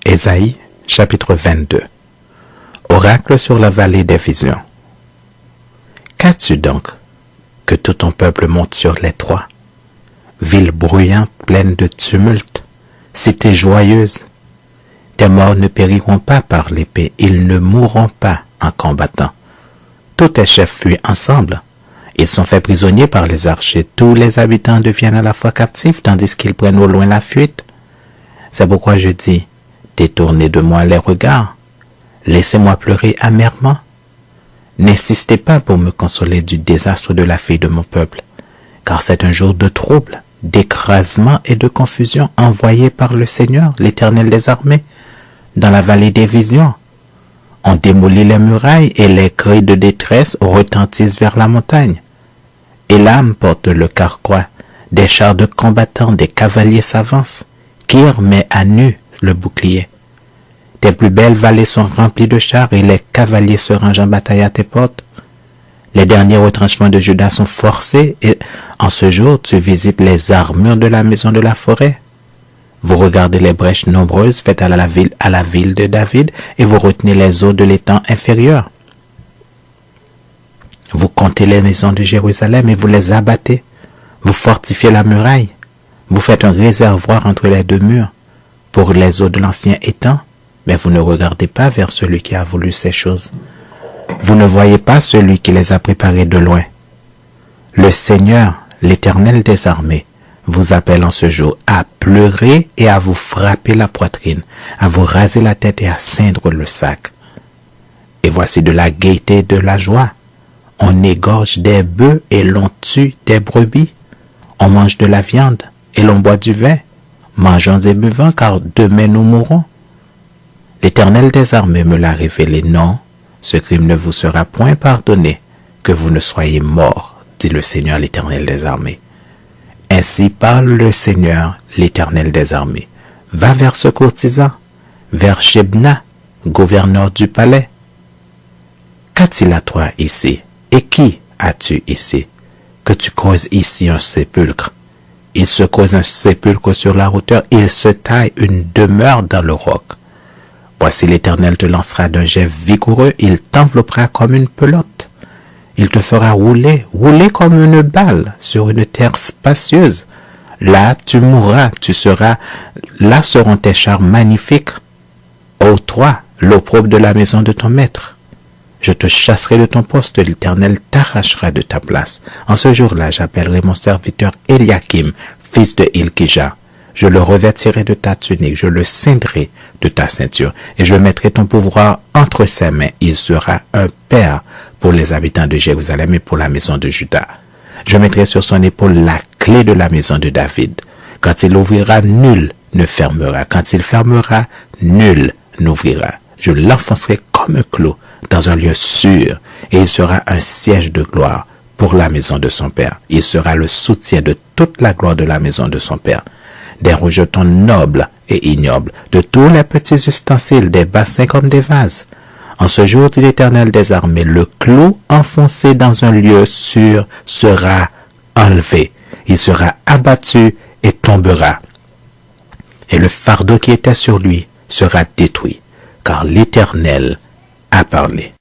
Ésaïe, chapitre 22. Oracle sur la vallée des visions. Qu'as-tu donc que tout ton peuple monte sur les toits? Ville bruyante, pleine de tumulte, cité joyeuse. Tes morts ne périront pas par l'épée, ils ne mourront pas en combattant. Tous tes chefs fuient ensemble. Ils sont faits prisonniers par les archers. Tous les habitants deviennent à la fois captifs, tandis qu'ils prennent au loin la fuite. C'est pourquoi je dis, détournez de moi les regards. Laissez-moi pleurer amèrement. N'insistez pas pour me consoler du désastre de la fille de mon peuple, car c'est un jour de trouble, d'écrasement et de confusion envoyé par le Seigneur, l'Éternel des armées, dans la vallée des visions. On démolit les murailles et les cris de détresse retentissent vers la montagne. Élam porte le carquois, des chars de combattants, des cavaliers s'avancent. Kir met à nu le bouclier. Tes plus belles vallées sont remplies de chars et les cavaliers se rangent en bataille à tes portes. Les derniers retranchements de Juda sont forcés et en ce jour tu visites les armures de la maison de la forêt. Vous regardez les brèches nombreuses faites à la ville de David et vous retenez les eaux de l'étang inférieur. Vous comptez les maisons de Jérusalem et vous les abattez. Vous fortifiez la muraille. Vous faites un réservoir entre les deux murs pour les eaux de l'ancien étang, mais vous ne regardez pas vers celui qui a voulu ces choses. Vous ne voyez pas celui qui les a préparées de loin. Le Seigneur, l'Éternel des armées, vous appelle en ce jour à pleurer et à vous frapper la poitrine, à vous raser la tête et à ceindre le sac. Et voici de la gaieté et de la joie. On égorge des bœufs et l'on tue des brebis. On mange de la viande et l'on boit du vin. Mangeons et buvons, car demain nous mourrons. L'Éternel des armées me l'a révélé. Non, ce crime ne vous sera point pardonné, que vous ne soyez morts, dit le Seigneur l'Éternel des armées. Ainsi parle le Seigneur l'Éternel des armées. Va vers ce courtisan, vers Shebna, gouverneur du palais. Qu'a-t-il à toi ici? Et qui as-tu ici? Que tu creuses ici un sépulcre. Il se creuse un sépulcre sur la hauteur, il se taille une demeure dans le roc. Voici l'Éternel te lancera d'un jet vigoureux, il t'enveloppera comme une pelote. Il te fera rouler comme une balle sur une terre spacieuse. Là tu mourras, là seront tes chars magnifiques. Ô toi, l'opprobre de la maison de ton maître. Je te chasserai de ton poste, l'Éternel t'arrachera de ta place. En ce jour-là, j'appellerai mon serviteur Eliakim, fils de Hilkija. Je le revêtirai de ta tunique, je le ceindrai de ta ceinture, et je mettrai ton pouvoir entre ses mains. Il sera un père pour les habitants de Jérusalem et pour la maison de Juda. Je mettrai sur son épaule la clé de la maison de David. Quand il ouvrira, nul ne fermera. Quand il fermera, nul n'ouvrira. Je l'enfoncerai comme un clou dans un lieu sûr, et il sera un siège de gloire pour la maison de son père. Il sera le soutien de toute la gloire de la maison de son père. Des rejetons nobles et ignobles, de tous les petits ustensiles, des bassins comme des vases. En ce jour, dit l'Éternel des armées, le clou enfoncé dans un lieu sûr sera enlevé. Il sera abattu et tombera. Et le fardeau qui était sur lui sera détruit, car l'Éternel a parlé.